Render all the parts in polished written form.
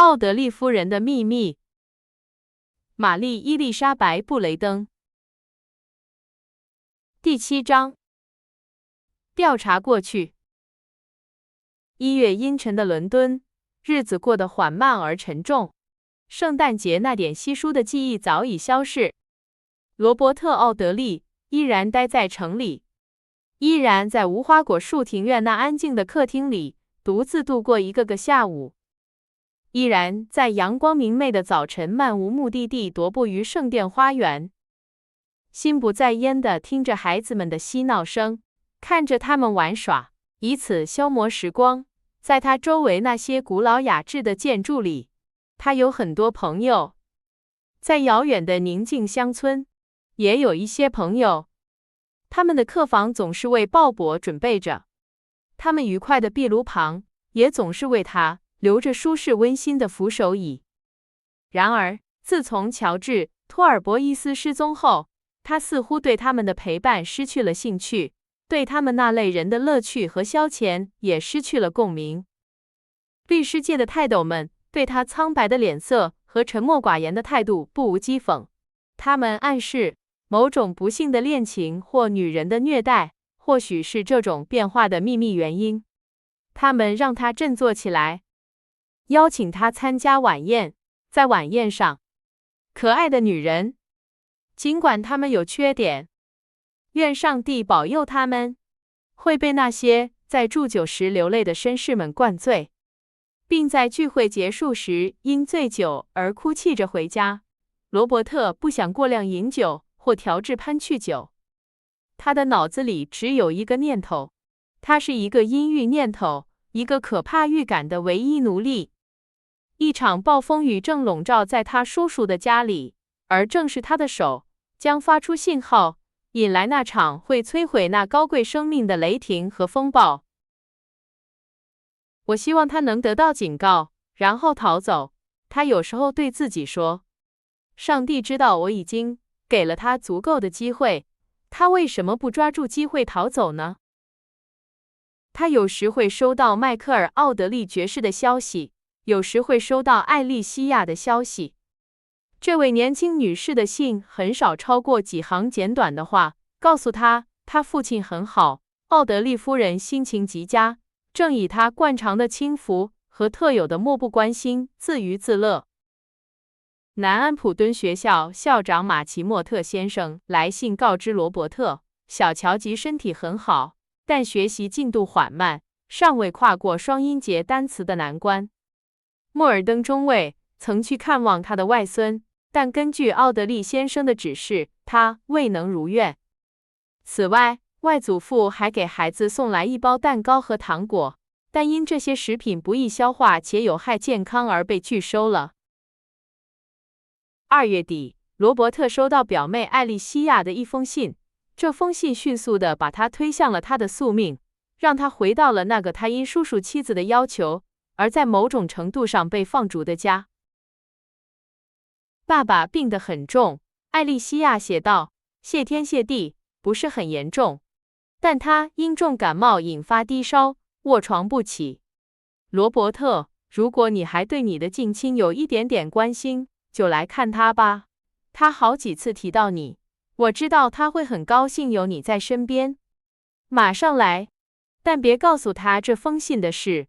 奥德利夫人的秘密。玛丽伊丽莎白·布雷登。第7章。调查过去。1月阴沉的伦敦，日子过得缓慢而沉重。圣诞节那点稀疏的记忆早已消逝。罗伯特·奥德利依然待在城里，依然在无花果树庭院那安静的客厅里独自度过一个下午，依然在阳光明媚的早晨漫无目的地踱步于圣殿花园，心不在焉地听着孩子们的嬉闹声，看着他们玩耍，以此消磨时光。在他周围那些古老雅致的建筑里，他有很多朋友。在遥远的宁静乡村，也有一些朋友，他们的客房总是为鲍勃准备着，他们愉快的壁炉旁也总是为他留着舒适温馨的扶手椅。然而，自从乔治·托尔博伊斯失踪后，他似乎对他们的陪伴失去了兴趣，对他们那类人的乐趣和消遣也失去了共鸣。律师界的泰斗们对他苍白的脸色和沉默寡言的态度不无讥讽，他们暗示某种不幸的恋情或女人的虐待，或许是这种变化的秘密原因。他们让他振作起来，邀请他参加晚宴。在晚宴上，可爱的女人，尽管她们有缺点，愿上帝保佑她们，会被那些在祝酒时流泪的绅士们灌醉，并在聚会结束时因醉酒而哭泣着回家。罗伯特不想过量饮酒或调制潘趣酒，他的脑子里只有一个念头，他是一个阴郁念头，一个可怕预感的唯一奴隶。一场暴风雨正笼罩在他叔叔的家里，而正是他的手将发出信号，引来那场会摧毁那高贵生命的雷霆和风暴。我希望他能得到警告，然后逃走。他有时候对自己说，上帝知道我已经给了他足够的机会，他为什么不抓住机会逃走呢？他有时会收到迈克尔·奥德利爵士的消息，有时会收到艾莉西亚的消息。这位年轻女士的信很少超过几行简短的话，告诉她她父亲很好，奥德利夫人心情极佳，正以她惯常的轻浮和特有的漠不关心自娱自乐。南安普敦学校校长马奇莫特先生来信告知罗伯特，小乔吉身体很好，但学习进度缓慢，尚未跨过双音节单词的难关。莫尔登中尉曾去看望他的外孙，但根据奥德利先生的指示，他未能如愿。此外，外祖父还给孩子送来一包蛋糕和糖果，但因这些食品不易消化且有害健康而被拒收了。2月底，罗伯特收到表妹艾莉西亚的一封信，这封信迅速地把他推向了他的宿命，让他回到了那个他因叔叔妻子的要求而在某种程度上被放逐的家。爸爸病得很重，艾莉西亚写道，谢天谢地，不是很严重，但他因重感冒引发低烧，卧床不起。罗伯特，如果你还对你的近亲有一点点关心，就来看他吧。他好几次提到你，我知道他会很高兴有你在身边。马上来，但别告诉他这封信的事。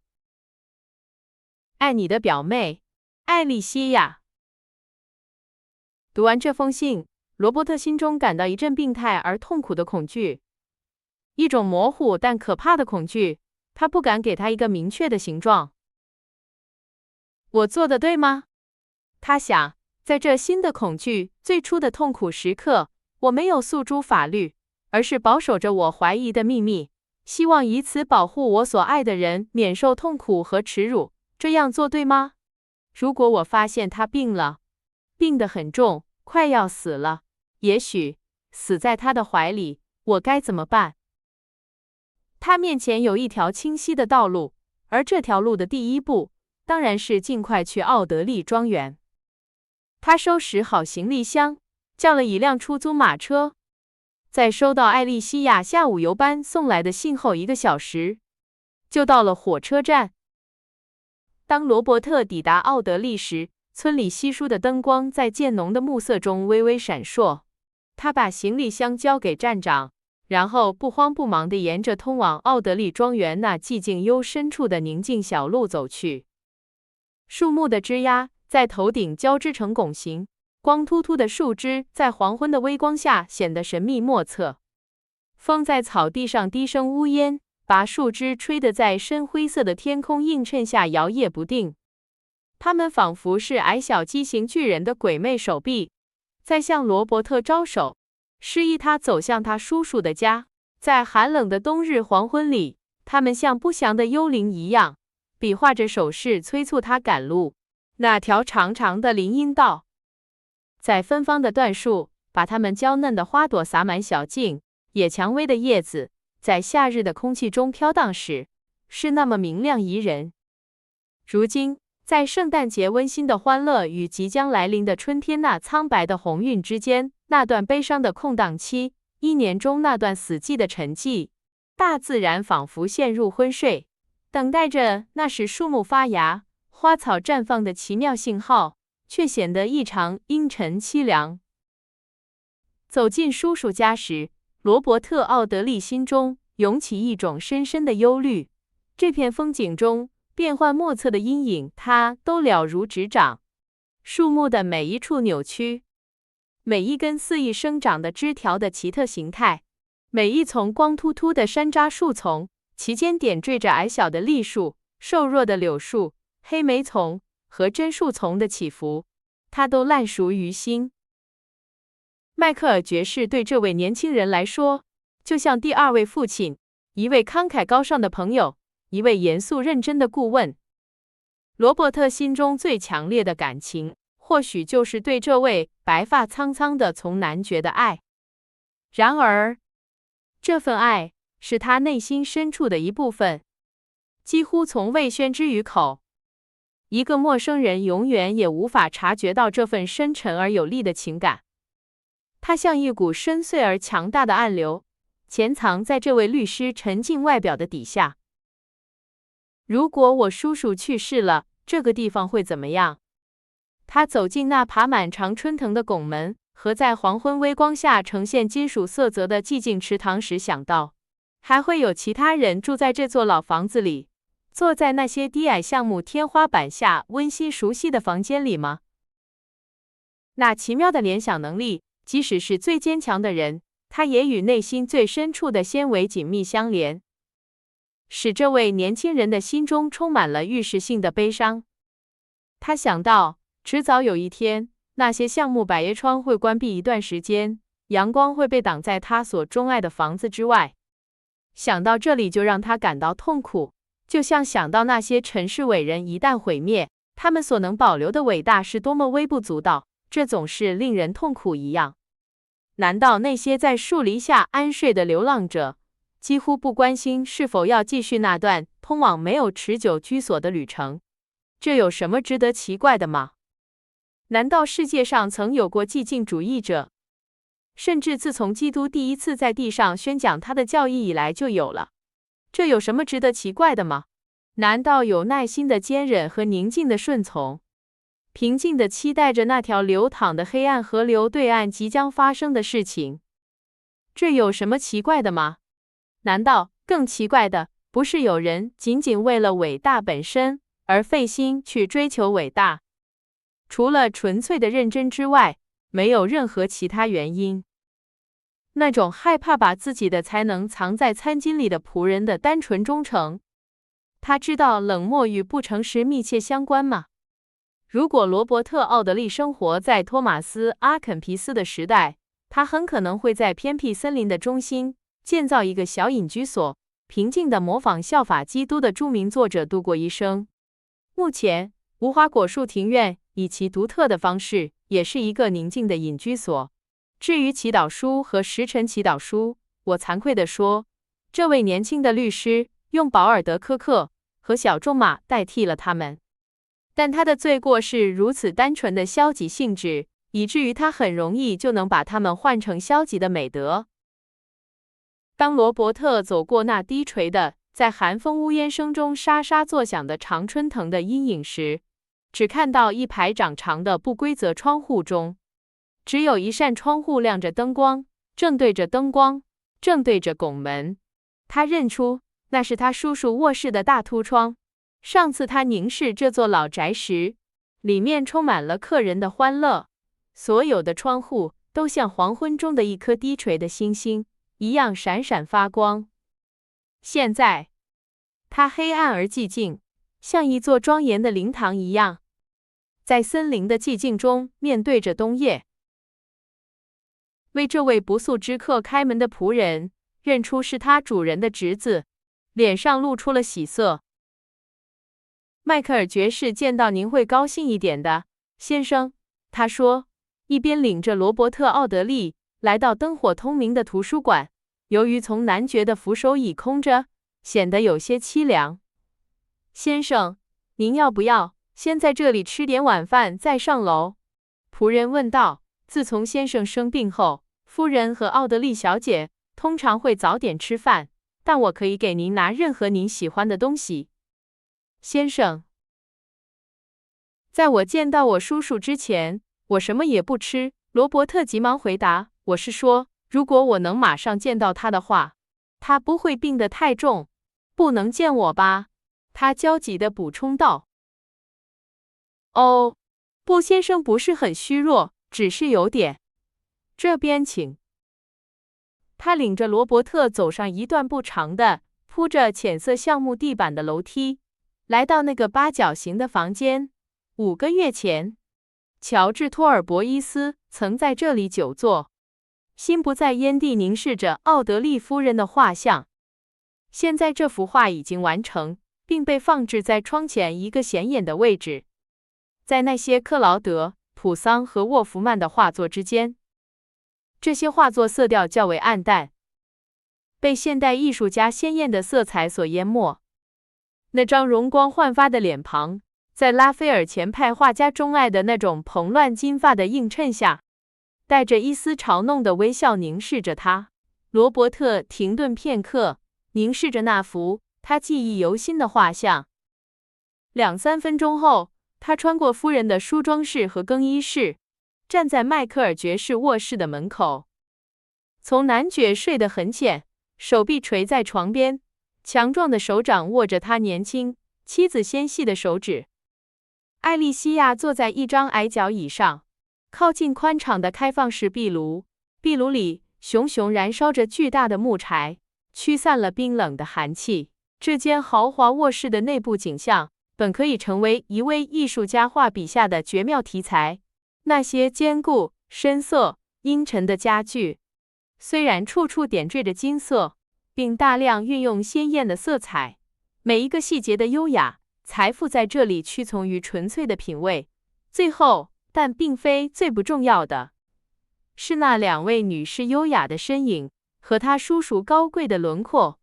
爱你的表妹，艾莉西亚。读完这封信，罗伯特心中感到一阵病态而痛苦的恐惧，一种模糊但可怕的恐惧。他不敢给他一个明确的形状。我做的对吗？他想，在这新的恐惧最初的痛苦时刻，我没有诉诸法律，而是保守着我怀疑的秘密，希望以此保护我所爱的人免受痛苦和耻辱。这样做对吗？如果我发现他病了，病得很重，快要死了，也许死在他的怀里，我该怎么办？他面前有一条清晰的道路，而这条路的第一步当然是尽快去奥德利庄园。他收拾好行李箱，叫了一辆出租马车，在收到艾莉西亚下午邮班送来的信后1个小时，就到了火车站。当罗伯特抵达奥德利时，村里稀疏的灯光在渐浓的暮色中微微闪烁。他把行李箱交给站长，然后不慌不忙地沿着通往奥德利庄园那寂静幽深处的宁静小路走去。树木的枝桠在头顶交织成拱形，光秃秃的树枝在黄昏的微光下显得神秘莫测。风在草地上低声呜咽，把树枝吹得在深灰色的天空映衬下摇曳不定。它们仿佛是矮小畸形巨人的鬼魅手臂，在向罗伯特招手，示意他走向他叔叔的家。在寒冷的冬日黄昏里，他们像不祥的幽灵一样，比划着手势催促他赶路。那条长长的林荫道，在芬芳的椴树，把它们娇嫩的花朵洒满小径。野蔷薇的叶子在夏日的空气中飘荡时，是那么明亮宜人。如今，在圣诞节温馨的欢乐与即将来临的春天那苍白的红晕之间，那段悲伤的空档期，一年中那段死寂的沉寂，大自然仿佛陷入昏睡，等待着那使树木发芽、花草绽放的奇妙信号，却显得异常阴沉凄凉。走进叔叔家时，罗伯特·奥德利心中涌起一种深深的忧虑。这片风景中变幻莫测的阴影，他都了如指掌。树木的每一处扭曲，每一根肆意生长的枝条的奇特形态，每一丛光秃秃的山楂树丛，其间点缀着矮小的栗树、瘦弱的柳树、黑莓丛和榛树丛的起伏，他都烂熟于心。迈克尔爵士对这位年轻人来说，就像第二位父亲，一位慷慨高尚的朋友，一位严肃认真的顾问。罗伯特心中最强烈的感情，或许就是对这位白发苍苍的从男爵的爱。然而，这份爱是他内心深处的一部分，几乎从未宣之于口。一个陌生人永远也无法察觉到这份深沉而有力的情感。它像一股深邃而强大的暗流，潜藏在这位律师沉静外表的底下。如果我叔叔去世了，这个地方会怎么样？他走进那爬满常春藤的拱门，和在黄昏微光下呈现金属色泽的寂静池塘时想到，还会有其他人住在这座老房子里，坐在那些低矮橡木天花板下温馨熟悉的房间里吗？那奇妙的联想能力，即使是最坚强的人，他也与内心最深处的纤维紧密相连，使这位年轻人的心中充满了预示性的悲伤。他想到，迟早有一天，那些橡木百叶窗会关闭一段时间，阳光会被挡在他所钟爱的房子之外。想到这里就让他感到痛苦，就像想到那些尘世伟人一旦毁灭，他们所能保留的伟大是多么微不足道，这总是令人痛苦一样。难道那些在树篱下安睡的流浪者，几乎不关心是否要继续那段通往没有持久居所的旅程？这有什么值得奇怪的吗？难道世界上曾有过寂静主义者？甚至自从基督第一次在地上宣讲他的教义以来就有了。这有什么值得奇怪的吗？难道有耐心的坚忍和宁静的顺从，平静地期待着那条流淌的黑暗河流对岸即将发生的事情？这有什么奇怪的吗？难道更奇怪的不是有人仅仅为了伟大本身而费心去追求伟大，除了纯粹的认真之外，没有任何其他原因？那种害怕把自己的才能藏在餐巾里的仆人的单纯忠诚，他知道冷漠与不诚实密切相关吗？如果罗伯特·奥德利生活在托马斯·阿肯皮斯的时代，他很可能会在偏僻森林的中心建造一个小隐居所，平静地模仿效法基督的著名作者度过一生。目前，无花果树庭院以其独特的方式，也是一个宁静的隐居所。至于祈祷书和时辰祈祷书，我惭愧地说，这位年轻的律师用保尔德科克和小仲马代替了他们。但他的罪过是如此单纯的消极性质，以至于他很容易就能把它们换成消极的美德。当罗伯特走过那低垂的、在寒风呜咽声中沙沙作响的常春藤的阴影时，只看到一排长长的不规则窗户中，只有一扇窗户亮着灯光，正对着拱门。他认出那是他叔叔卧室的大凸窗。上次他凝视这座老宅时，里面充满了客人的欢乐，所有的窗户都像黄昏中的一颗低垂的星星一样闪闪发光。现在，它黑暗而寂静，像一座庄严的灵堂一样，在森林的寂静中面对着冬夜。为这位不速之客开门的仆人认出是他主人的侄子，脸上露出了喜色。迈克尔爵士见到您会高兴一点的，先生，他说，一边领着罗伯特·奥德利来到灯火通明的图书馆。由于从男爵的扶手椅空着，显得有些凄凉。先生，您要不要先在这里吃点晚饭再上楼？仆人问道。自从先生生病后，夫人和奥德利小姐通常会早点吃饭，但我可以给您拿任何您喜欢的东西。先生，在我见到我叔叔之前，我什么也不吃。罗伯特急忙回答，我是说，如果我能马上见到他的话，他不会病得太重。不能见我吧？他焦急地补充道。哦，不，先生不是很虚弱，只是有点。这边请。他领着罗伯特走上一段不长的、铺着浅色橡木地板的楼梯，来到那个八角形的房间。5个月前，乔治·托尔伯伊斯曾在这里久坐，心不在焉地凝视着奥德利夫人的画像。现在这幅画已经完成，并被放置在窗前一个显眼的位置，在那些克劳德、普桑和沃夫曼的画作之间。这些画作色调较为暗淡，被现代艺术家鲜艳的色彩所淹没。那张容光焕发的脸庞，在拉斐尔前派画家钟爱的那种蓬乱金发的映衬下，带着一丝嘲弄的微笑凝视着他。罗伯特停顿片刻，凝视着那幅他记忆犹新的画像。2-3分钟后，他穿过夫人的梳妆室和更衣室，站在迈克尔爵士卧室的门口。从男爵睡得很浅，手臂垂在床边，强壮的手掌握着他年轻妻子纤细的手指。艾莉西亚坐在一张矮脚椅上，靠近宽敞的开放式壁炉，壁炉里熊熊燃烧着巨大的木柴，驱散了冰冷的寒气。这间豪华卧室的内部景象本可以成为一位艺术家画笔下的绝妙题材。那些坚固、深色、阴沉的家具，虽然处处点缀着金色，并大量运用鲜艳的色彩，每一个细节的优雅财富在这里屈从于纯粹的品味。最后，但并非最不重要的，是那2位女士优雅的身影和她叔叔高贵的轮廓。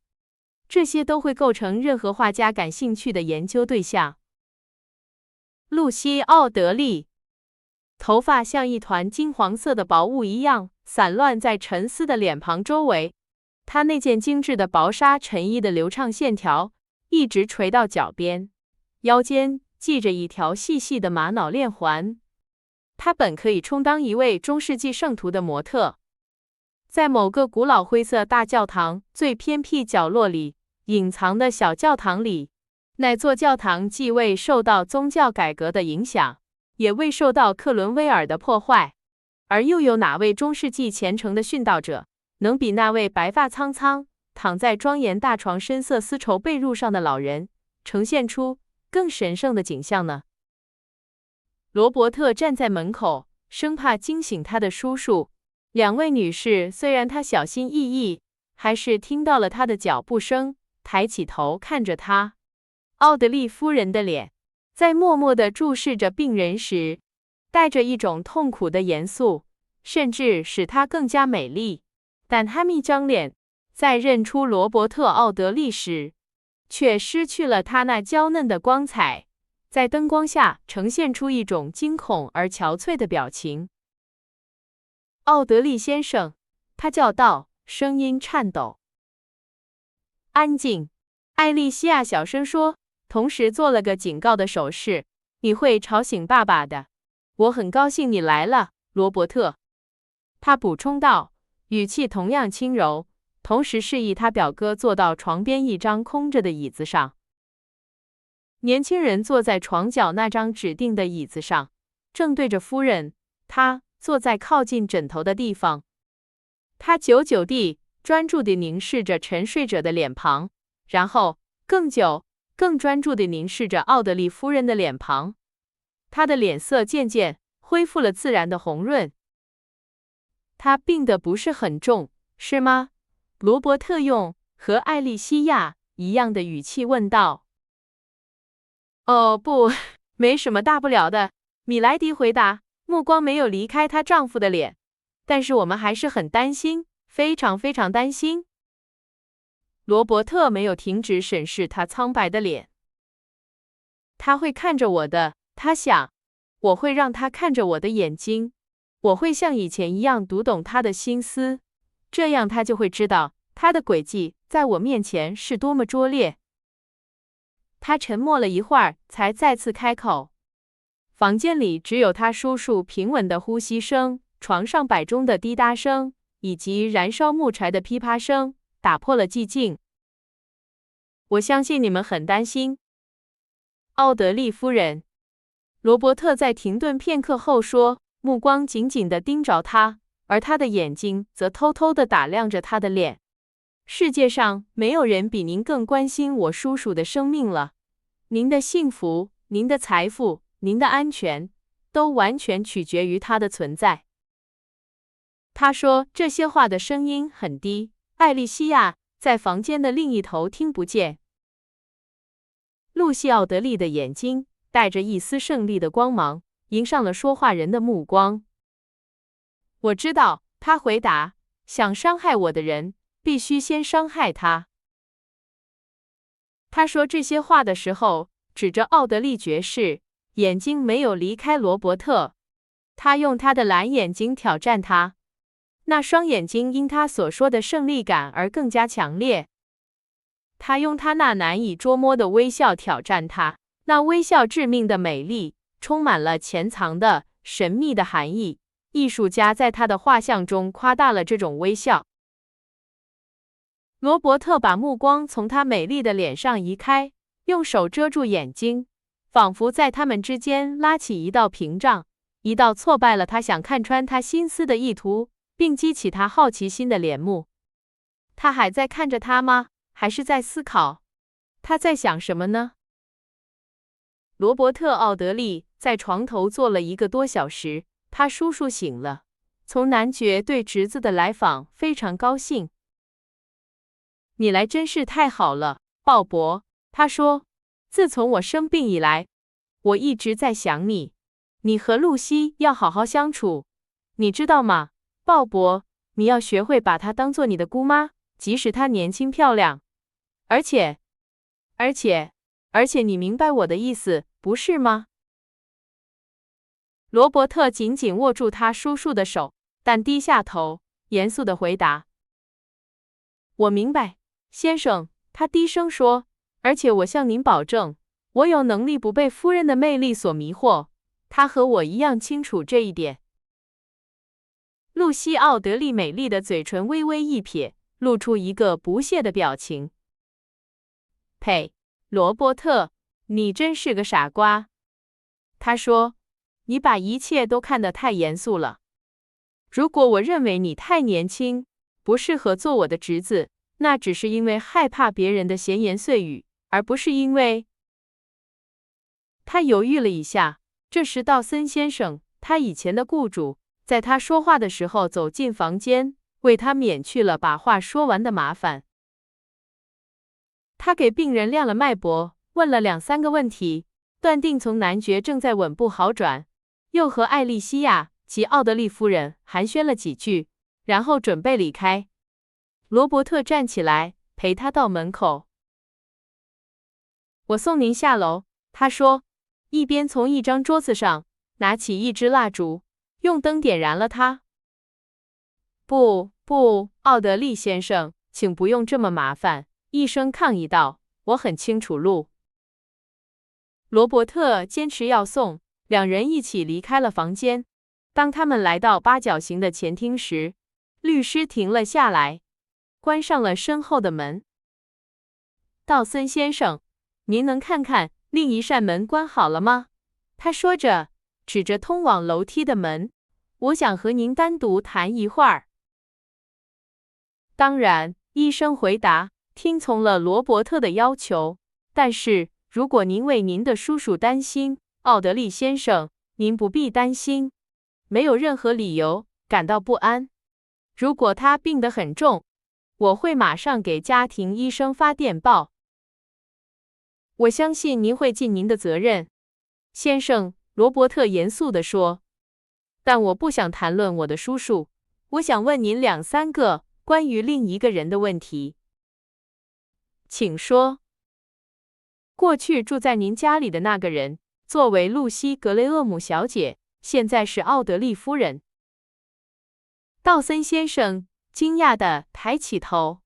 这些都会构成任何画家感兴趣的研究对象。露西·奥德利，头发像一团金黄色的薄雾一样散乱在沉思的脸庞周围。她那件精致的薄纱衬衣的流畅线条一直垂到脚边，腰间系着一条细细的玛瑙链环。她本可以充当一位中世纪圣徒的模特。在某个古老灰色大教堂最偏僻角落里隐藏的小教堂里，那座教堂既未受到宗教改革的影响，也未受到克伦威尔的破坏，而又有哪位中世纪虔诚的殉道者能比那位白发苍苍躺在庄严大床深色丝绸被褥上的老人呈现出更神圣的景象呢？罗伯特站在门口，生怕惊醒他的叔叔。2位女士虽然他小心翼翼，还是听到了他的脚步声，抬起头看着他。奥德利夫人的脸在默默地注视着病人时，带着一种痛苦的严肃，甚至使她更加美丽。但她密张脸在认出罗伯特·奥德利时，却失去了她那娇嫩的光彩，在灯光下呈现出一种惊恐而憔悴的表情。奥德利先生，他叫道，声音颤抖。安静，艾莉西亚小声说，同时做了个警告的手势。你会吵醒爸爸的。我很高兴你来了，罗伯特。他补充道，语气同样轻柔，同时示意他表哥坐到床边一张空着的椅子上。年轻人坐在床角那张指定的椅子上，正对着夫人，他坐在靠近枕头的地方。他久久地、专注地凝视着沉睡者的脸庞，然后更久、更专注地凝视着奥德利夫人的脸庞。他的脸色渐渐恢复了自然的红润。他病得不是很重，是吗？罗伯特用和艾莉西亚一样的语气问道。哦，不，没什么大不了的，米莱迪回答，目光没有离开她丈夫的脸。但是我们还是很担心，非常非常担心。罗伯特没有停止审视他苍白的脸。他会看着我的，他想，我会让他看着我的眼睛，我会像以前一样读懂他的心思，这样他就会知道他的诡计在我面前是多么拙劣。他沉默了一会儿，才再次开口。房间里只有他叔叔平稳的呼吸声，床上摆钟的滴答声，以及燃烧木柴的噼啪声，打破了寂静。我相信你们很担心，奥德利夫人。罗伯特在停顿片刻后说，目光紧紧地盯着他，而他的眼睛则偷偷地打量着他的脸。世界上没有人比您更关心我叔叔的生命了。您的幸福、您的财富、您的安全，都完全取决于他的存在。他说这些话的声音很低，艾莉西亚在房间的另一头听不见。露西·奥德利的眼睛带着一丝胜利的光芒，迎上了说话人的目光。我知道，他回答，想伤害我的人必须先伤害他。他说这些话的时候，指着奥德利爵士，眼睛没有离开罗伯特。他用他的蓝眼睛挑战他，那双眼睛因他所说的胜利感而更加强烈。他用他那难以捉摸的微笑挑战他，那微笑致命的美丽，充满了潜藏的神秘的含义。艺术家在他的画像中夸大了这种微笑。罗伯特把目光从她美丽的脸上移开，用手遮住眼睛，仿佛在他们之间拉起一道屏障，一道挫败了他想看穿他心思的意图，并激起他好奇心的帘幕。他还在看着他吗？还是在思考？他在想什么呢？罗伯特·奥德利在床头坐了1个多小时，他叔叔醒了，从男爵对侄子的来访非常高兴。你来真是太好了，鲍勃，他说。自从我生病以来，我一直在想你。你和露西要好好相处，你知道吗，鲍勃？你要学会把她当做你的姑妈，即使她年轻漂亮。而且，你明白我的意思，不是吗？罗伯特紧紧握住他叔叔的手，但低下头，严肃地回答：“我明白，先生。”他低声说，而且我向您保证，我有能力不被夫人的魅力所迷惑。他和我一样清楚这一点。露西·奥德利美丽的嘴唇微微一撇，露出一个不屑的表情。呸，罗伯特，你真是个傻瓜。他说，你把一切都看得太严肃了。如果我认为你太年轻，不适合做我的侄子，那只是因为害怕别人的闲言碎语，而不是因为……他犹豫了一下，这时道森先生，他以前的雇主，在他说话的时候走进房间，为他免去了把话说完的麻烦。他给病人量了脉搏，问了2、3个问题，断定从男爵正在稳步好转，又和艾莉西亚及奥德利夫人寒暄了几句，然后准备离开。罗伯特站起来，陪他到门口。我送您下楼，他说，一边从一张桌子上拿起一支蜡烛，用灯点燃了它。不，奥德利先生，请不用这么麻烦，医生抗议道，我很清楚路。罗伯特坚持要送，两人一起离开了房间。当他们来到八角形的前厅时，律师停了下来，关上了身后的门。道森先生，您能看看另一扇门关好了吗？他说着，指着通往楼梯的门。我想和您单独谈一会儿。当然，医生回答，听从了罗伯特的要求。但是，如果您为您的叔叔担心，奥德利先生，您不必担心，没有任何理由感到不安。如果他病得很重，我会马上给家庭医生发电报。我相信您会尽您的责任，先生，罗伯特严肃地说。但我不想谈论我的叔叔，我想问您2、3个关于另一个人的问题。请说。过去住在您家里的那个人，作为露西·格雷厄姆小姐，现在是奥德利夫人。道森先生惊讶地抬起头。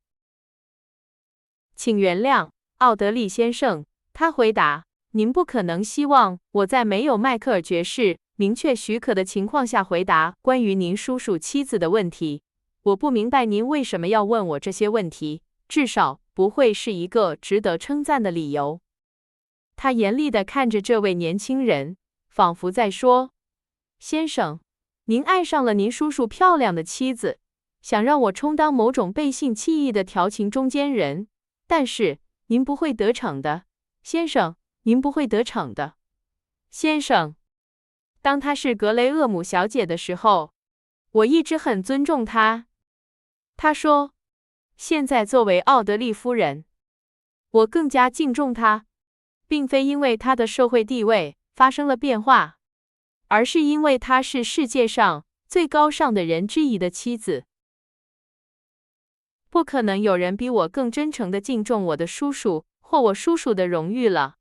请原谅，奥德利先生，他回答，您不可能希望我在没有迈克尔爵士明确许可的情况下回答关于您叔叔妻子的问题。我不明白您为什么要问我这些问题，至少不会是一个值得称赞的理由。他严厉地看着这位年轻人，仿佛在说，先生，您爱上了您叔叔漂亮的妻子，想让我充当某种背信弃义的调情中间人，但是您不会得逞的，先生，您不会得逞的，先生。当她是格雷厄姆小姐的时候，我一直很尊重她。他说，现在作为奥德利夫人，我更加敬重她，并非因为她的社会地位发生了变化，而是因为她是世界上最高尚的人之一的妻子。不可能有人比我更真诚地敬重我的叔叔或我叔叔的荣誉了。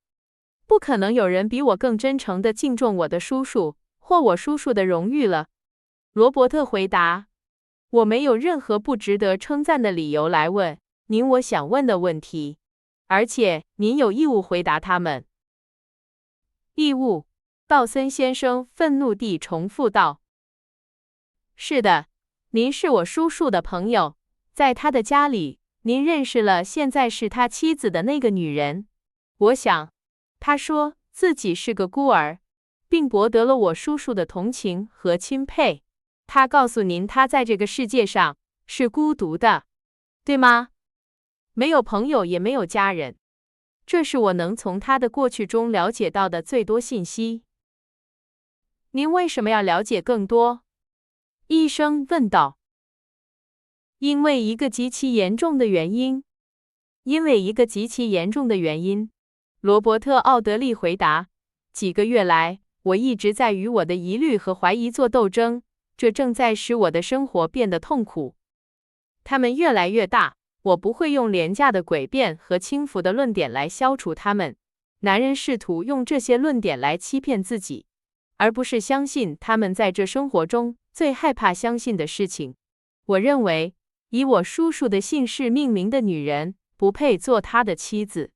不可能有人比我更真诚地敬重我的叔叔或我叔叔的荣誉了。罗伯特回答，我没有任何不值得称赞的理由来问您我想问的问题，而且您有义务回答他们。义务？道森先生愤怒地重复道。是的，您是我叔叔的朋友，在他的家里，您认识了现在是他妻子的那个女人。我想，他说自己是个孤儿，并博得了我叔叔的同情和钦佩。他告诉您，他在这个世界上是孤独的，对吗？没有朋友，也没有家人。这是我能从他的过去中了解到的最多信息。您为什么要了解更多？医生问道。因为一个极其严重的原因。因为一个极其严重的原因，罗伯特·奥德利回答。几个月来，我一直在与我的疑虑和怀疑做斗争，这正在使我的生活变得痛苦。它们越来越大，我不会用廉价的诡辩和轻浮的论点来消除它们。男人试图用这些论点来欺骗自己，而不是相信他们在这生活中最害怕相信的事情。我认为，以我叔叔的姓氏命名的女人不配做他的妻子。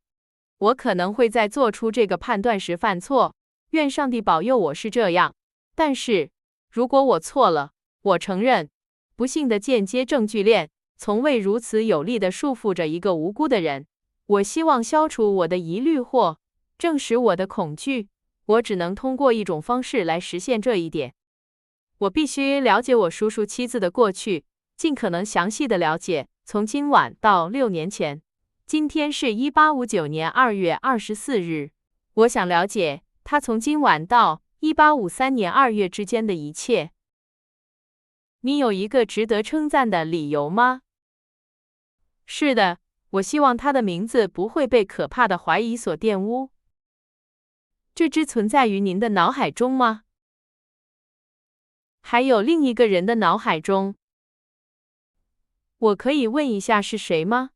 我可能会在做出这个判断时犯错，愿上帝保佑我是这样。但是，如果我错了，我承认，不幸的间接证据链从未如此有力地束缚着一个无辜的人。我希望消除我的疑虑或证实我的恐惧，我只能通过一种方式来实现这一点。我必须了解我叔叔妻子的过去，尽可能详细的了解，从今晚到6年前。今天是1859年2月24日。我想了解他从今晚到1853年2月之间的一切。你有一个值得称赞的理由吗？是的，我希望他的名字不会被可怕的怀疑所玷污。这只存在于您的脑海中吗？还有另一个人的脑海中？我可以问一下是谁吗？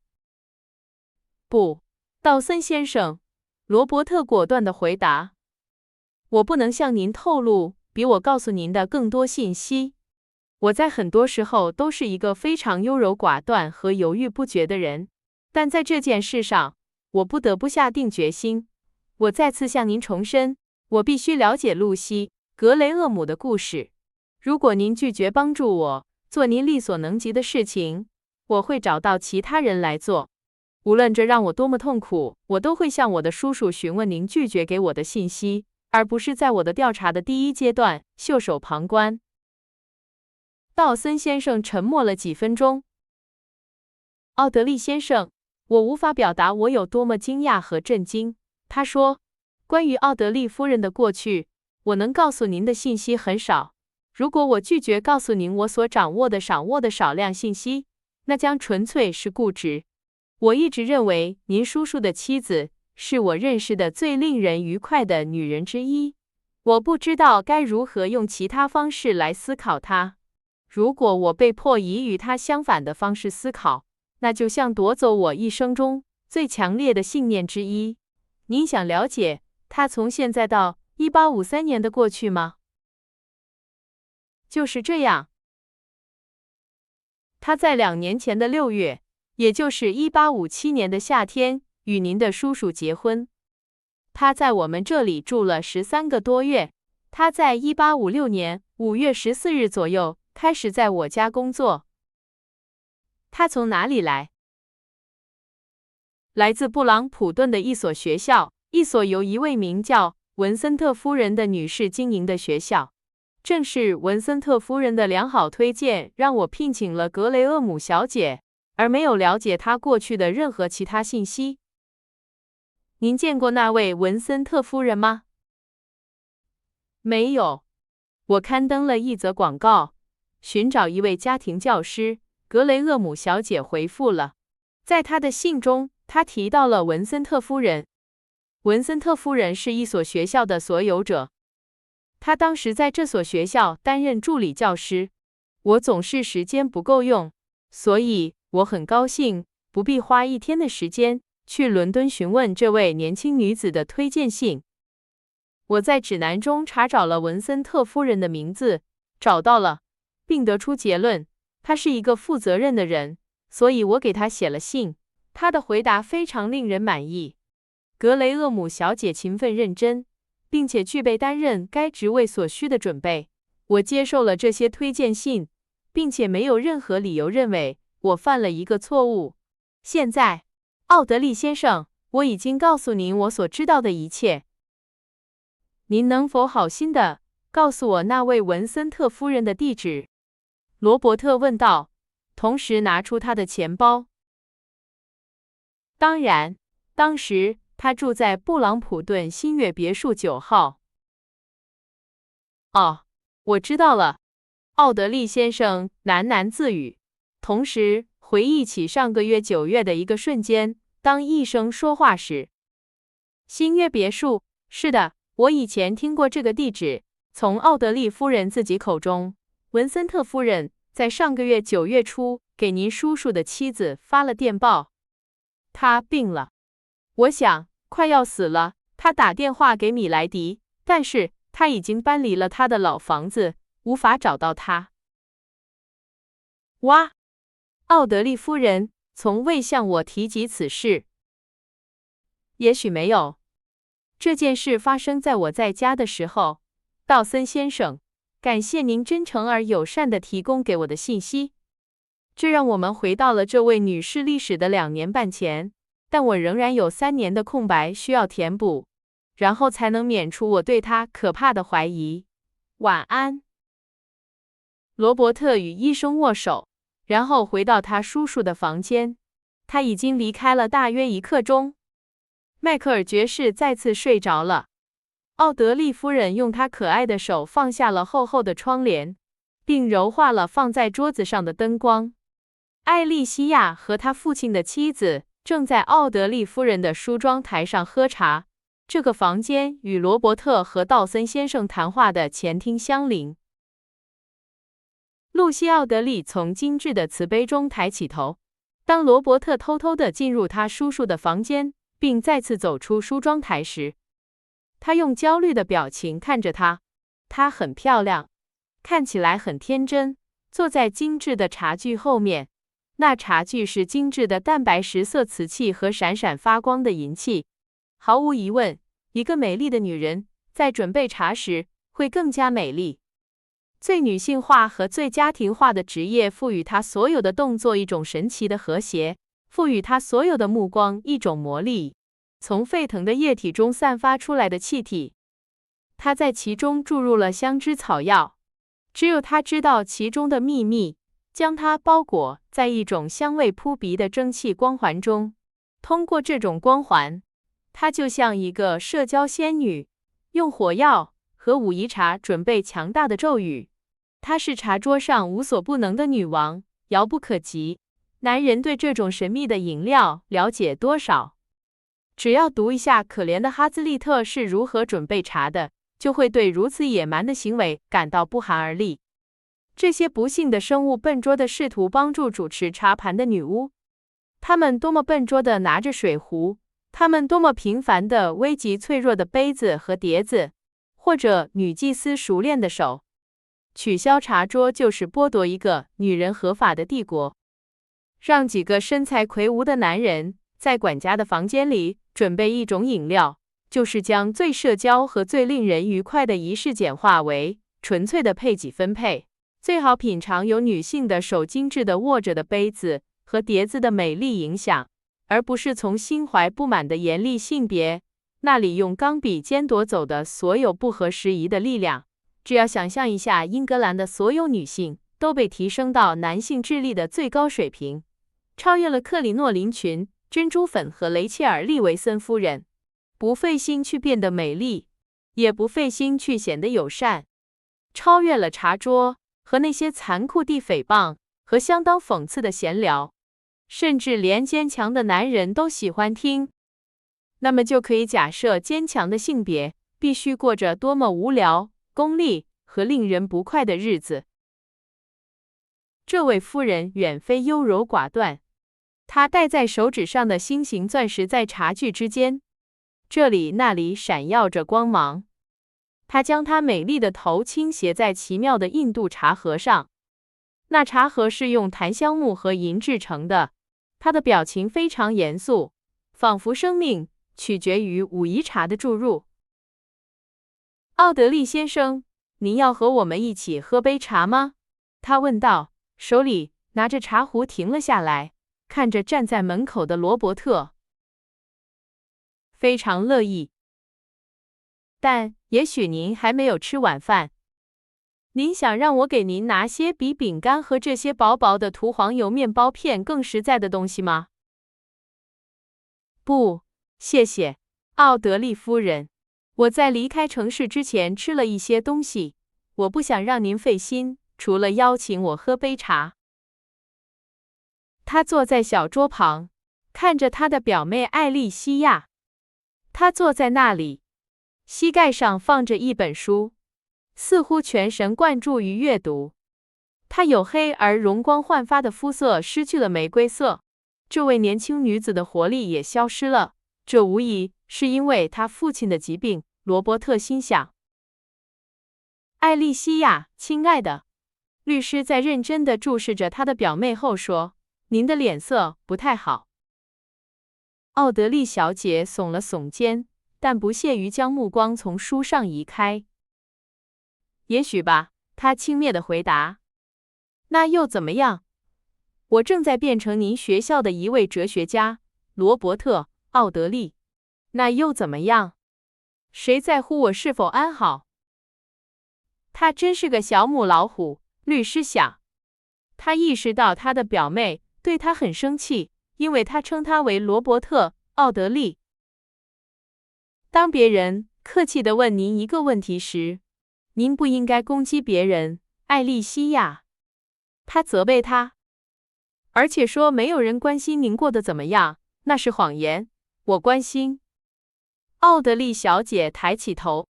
不，道森先生，罗伯特果断地回答。我不能向您透露比我告诉您的更多信息。我在很多时候都是一个非常优柔寡断和犹豫不决的人，但在这件事上，我不得不下定决心。我再次向您重申，我必须了解露西·格雷厄姆的故事。如果您拒绝帮助我做您力所能及的事情，我会找到其他人来做。无论这让我多么痛苦，我都会向我的叔叔询问您拒绝给我的信息，而不是在我的调查的第一阶段袖手旁观。道森先生沉默了几分钟。奥德利先生，我无法表达我有多么惊讶和震惊。他说，关于奥德利夫人的过去，我能告诉您的信息很少。如果我拒绝告诉您我所掌握的少量信息，那将纯粹是固执。我一直认为您叔叔的妻子是我认识的最令人愉快的女人之一。我不知道该如何用其他方式来思考她。如果我被迫以与她相反的方式思考，那就像夺走我一生中最强烈的信念之一。您想了解她从现在到1853年的过去吗？就是这样。她在2年前的6月，也就是1857年的夏天，与您的叔叔结婚。他在我们这里住了13个多月。他在1856年5月14日左右开始在我家工作。他从哪里来？来自布朗普顿的一所学校，一所由一位名叫文森特夫人的女士经营的学校。正是文森特夫人的良好推荐，让我聘请了格雷厄姆小姐，而没有了解她过去的任何其他信息。您见过那位文森特夫人吗？没有。我刊登了一则广告，寻找一位家庭教师。格雷厄姆小姐回复了。在她的信中，她提到了文森特夫人。文森特夫人是一所学校的所有者。她当时在这所学校担任助理教师。我总是时间不够用，所以我很高兴不必花1天的时间去伦敦询问这位年轻女子的推荐信。我在指南中查找了文森特夫人的名字，找到了，并得出结论，她是一个负责任的人，所以我给她写了信。她的回答非常令人满意。格雷厄姆小姐勤奋认真，并且具备担任该职位所需的准备。我接受了这些推荐信，并且没有任何理由认为我犯了一个错误。现在，奥德利先生，我已经告诉您我所知道的一切。您能否好心的告诉我那位文森特夫人的地址？罗伯特问道，同时拿出他的钱包。当然，当时他住在布朗普顿新月别墅9号。哦，我知道了。奥德利先生喃喃自语，同时回忆起上个月9月的一个瞬间，当医生说话时。新月别墅，是的，我以前听过这个地址，从奥德利夫人自己口中。文森特夫人在上个月9月初给您叔叔的妻子发了电报。他病了，我想快要死了。他打电话给米莱迪，但是他已经搬离了他的老房子，无法找到他。哇，奥德利夫人从未向我提及此事。也许没有。这件事发生在我在家的时候。道森先生，感谢您真诚而友善地提供给我的信息。这让我们回到了这位女士历史的2年半前，但我仍然有3年的空白需要填补，然后才能免除我对她可怕的怀疑。晚安。罗伯特与医生握手，然后回到他叔叔的房间。他已经离开了大约1刻钟。迈克尔爵士再次睡着了。奥德利夫人用她可爱的手放下了厚厚的窗帘，并柔化了放在桌子上的灯光。艾莉西亚和她父亲的妻子正在奥德利夫人的梳妆台上喝茶。这个房间与罗伯特和道森先生谈话的前厅相邻。露西·奥德利从精致的瓷杯中抬起头。当罗伯特偷偷地进入他叔叔的房间，并再次走出梳妆台时，他用焦虑的表情看着她。她很漂亮，看起来很天真，坐在精致的茶具后面。那茶具是精致的蛋白石色瓷器和闪闪发光的银器。毫无疑问，一个美丽的女人在准备茶时会更加美丽。最女性化和最家庭化的职业赋予她所有的动作一种神奇的和谐，赋予她所有的目光一种魔力。从沸腾的液体中散发出来的气体，她在其中注入了香脂草药，只有她知道其中的秘密，将它包裹在一种香味扑鼻的蒸汽光环中。通过这种光环，她就像一个社交仙女，用火药和武夷茶准备强大的咒语。她是茶桌上无所不能的女王，遥不可及。男人对这种神秘的饮料了解多少？只要读一下可怜的哈兹利特是如何准备茶的，就会对如此野蛮的行为感到不寒而栗。这些不幸的生物笨拙地试图帮助主持茶盘的女巫，她们多么笨拙地拿着水壶，她们多么频繁地危及脆弱的杯子和碟子，或者女祭司熟练的手。取消茶桌就是剥夺一个女人合法的帝国。让几个身材魁梧的男人在管家的房间里准备一种饮料，就是将最社交和最令人愉快的仪式简化为纯粹的配给分配。最好品尝由女性的手精致地握着的杯子和碟子的美丽影响，而不是从心怀不满的严厉性别那里用钢笔尖夺走的所有不合时宜的力量。只要想象一下，英格兰的所有女性都被提升到男性智力的最高水平，超越了克里诺林群、珍珠粉和雷切尔·利维森夫人，不费心去变得美丽，也不费心去显得友善，超越了茶桌和那些残酷地诽谤和相当讽刺的闲聊，甚至连坚强的男人都喜欢听。那么就可以假设坚强的性别必须过着多么无聊、功利和令人不快的日子。这位夫人远非优柔寡断，她戴在手指上的心形钻石在茶具之间，这里那里闪耀着光芒。她将她美丽的头倾斜在奇妙的印度茶盒上，那茶盒是用檀香木和银制成的。她的表情非常严肃，仿佛生命取决于武夷茶的注入。奥德利先生，您要和我们一起喝杯茶吗？他问道，手里拿着茶壶停了下来，看着站在门口的罗伯特。非常乐意，但也许您还没有吃晚饭。您想让我给您拿些比饼干和这些薄薄的涂黄油面包片更实在的东西吗？不，谢谢，奥德利夫人。我在离开城市之前吃了一些东西，我不想让您费心，除了邀请我喝杯茶。他坐在小桌旁，看着他的表妹艾莉西亚。他坐在那里，膝盖上放着一本书，似乎全神贯注于阅读。她黝黑而容光焕发的肤色失去了玫瑰色，这位年轻女子的活力也消失了。这无疑是因为她父亲的疾病，罗伯特心想。艾莉西亚，亲爱的，律师在认真地注视着他的表妹后说，您的脸色不太好。奥德利小姐耸了耸肩，但不屑于将目光从书上移开。也许吧，她轻蔑地回答。那又怎么样？我正在变成您学校的一位哲学家，罗伯特·奥德利。那又怎么样？谁在乎我是否安好？他真是个小母老虎，律师想。他意识到他的表妹对他很生气，因为他称他为罗伯特·奥德利。当别人客气地问您一个问题时，您不应该攻击别人，艾莉西亚。他责备他，而且说没有人关心您过得怎么样，那是谎言。我关心。奥德利小姐抬起头，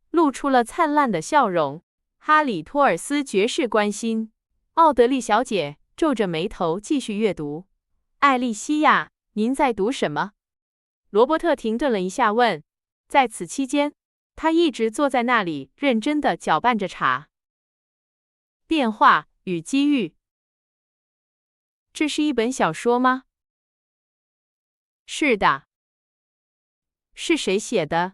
露出了灿烂的笑容。哈里托尔斯爵士关心。奥德利小姐皱着眉头继续阅读。艾莉西亚，您在读什么？罗伯特停顿了一下问。在此期间，他一直坐在那里认真地搅拌着茶。变化与机遇。这是一本小说吗？是的。是谁写的？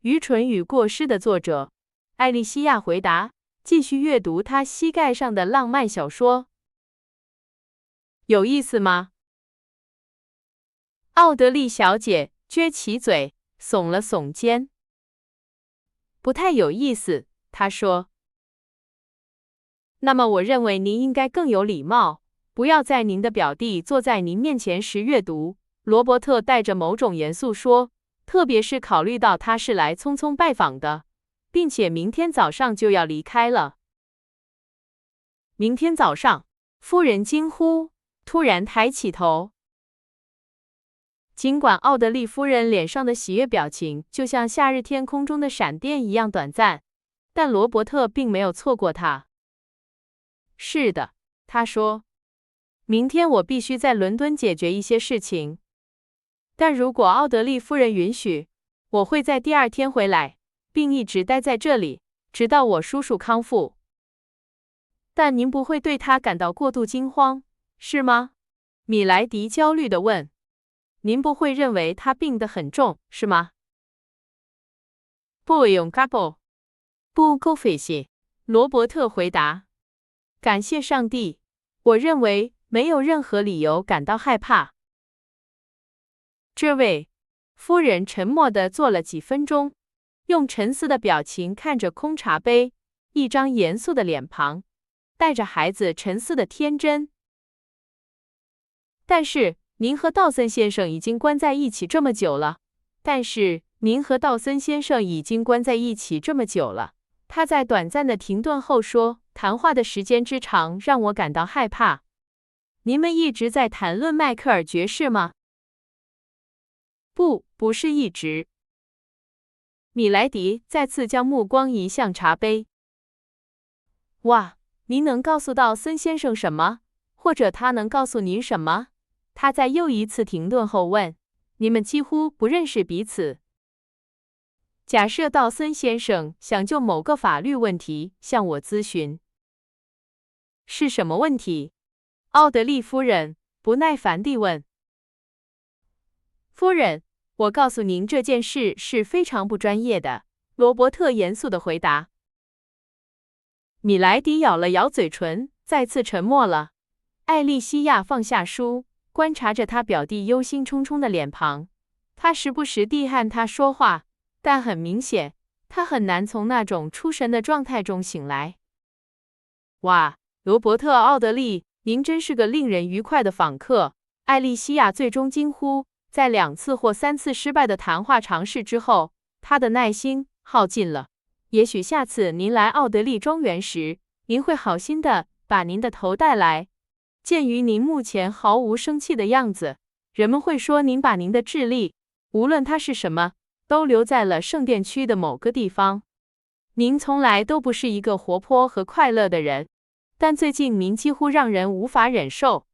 愚蠢与过失的作者。艾莉西亚回答，继续阅读她膝盖上的浪漫小说。有意思吗？奥德莉小姐撅起嘴，耸了耸肩。不太有意思，她说。那么我认为您应该更有礼貌，不要在您的表弟坐在您面前时阅读。罗伯特带着某种严肃说，特别是考虑到他是来匆匆拜访的，并且明天早上就要离开了。明天早上，夫人惊呼，突然抬起头。尽管奥德莉夫人脸上的喜悦表情就像夏日天空中的闪电一样短暂，但罗伯特并没有错过她。是的，他说，明天我必须在伦敦解决一些事情，但如果奥德莉夫人允许，我会在第二天回来，并一直待在这里，直到我叔叔康复。但您不会对他感到过度惊慌，是吗？米莱迪焦虑地问。您不会认为他病得很重，是吗？不用嘎不，不够费心。罗伯特回答。感谢上帝，我认为没有任何理由感到害怕。这位夫人沉默地坐了几分钟，用沉思的表情看着空茶杯，一张严肃的脸庞，带着孩子沉思的天真。但是您和道森先生已经关在一起这么久了。他在短暂的停顿后说，谈话的时间之长让我感到害怕。你们一直在谈论迈克尔爵士吗？不是一直。米莱迪再次将目光移向茶杯。哇，您能告诉道森先生什么？或者他能告诉您什么？他在又一次停顿后问。你们几乎不认识彼此。假设道森先生想就某个法律问题向我咨询。是什么问题？奥德莉夫人不耐烦地问。夫人，我告诉您这件事是非常不专业的，罗伯特严肃地回答。米莱迪咬了咬嘴唇，再次沉默了。艾莉西亚放下书，观察着他表弟忧心忡忡的脸庞。他时不时地和他说话，但很明显，他很难从那种出神的状态中醒来。哇，罗伯特·奥德利，您真是个令人愉快的访客！艾莉西亚最终惊呼。在2次或3次失败的谈话尝试之后，他的耐心耗尽了。也许下次您来奥德利庄园时，您会好心的把您的头带来。鉴于您目前毫无生气的样子，人们会说您把您的智力，无论它是什么，都留在了圣殿区的某个地方。您从来都不是一个活泼和快乐的人，但最近您几乎让人无法忍受。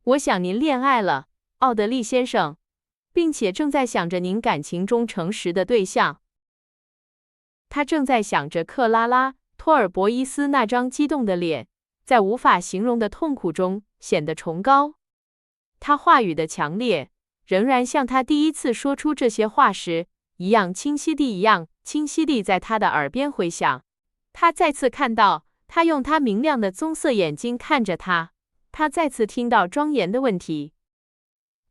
我想您恋爱了，奥德利先生，并且正在想着您感情中诚实的对象。他正在想着克拉拉·托尔博伊斯那张激动的脸，在无法形容的痛苦中显得崇高。他话语的强烈，仍然像他第一次说出这些话时一样清晰地在他的耳边回响。他再次看到他用他明亮的棕色眼睛看着他，他再次听到庄严的问题：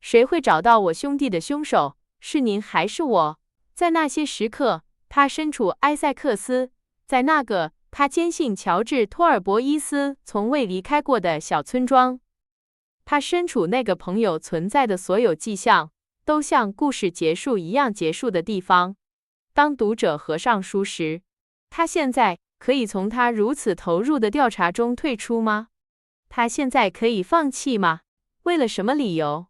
谁会找到我兄弟的凶手？是您还是我？在那些时刻，他身处埃塞克斯，在那个他坚信乔治·托尔博伊斯从未离开过的小村庄。他身处那个朋友存在的所有迹象都像故事结束一样结束的地方。当读者合上书时，他现在可以从他如此投入的调查中退出吗？他现在可以放弃吗？为了什么理由？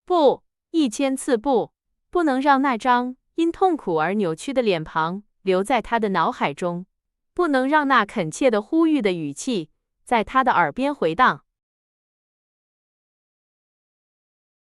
不，1000次不！不能让那张因痛苦而扭曲的脸庞留在他的脑海中，不能让那恳切的呼吁的语气在他的耳边回荡。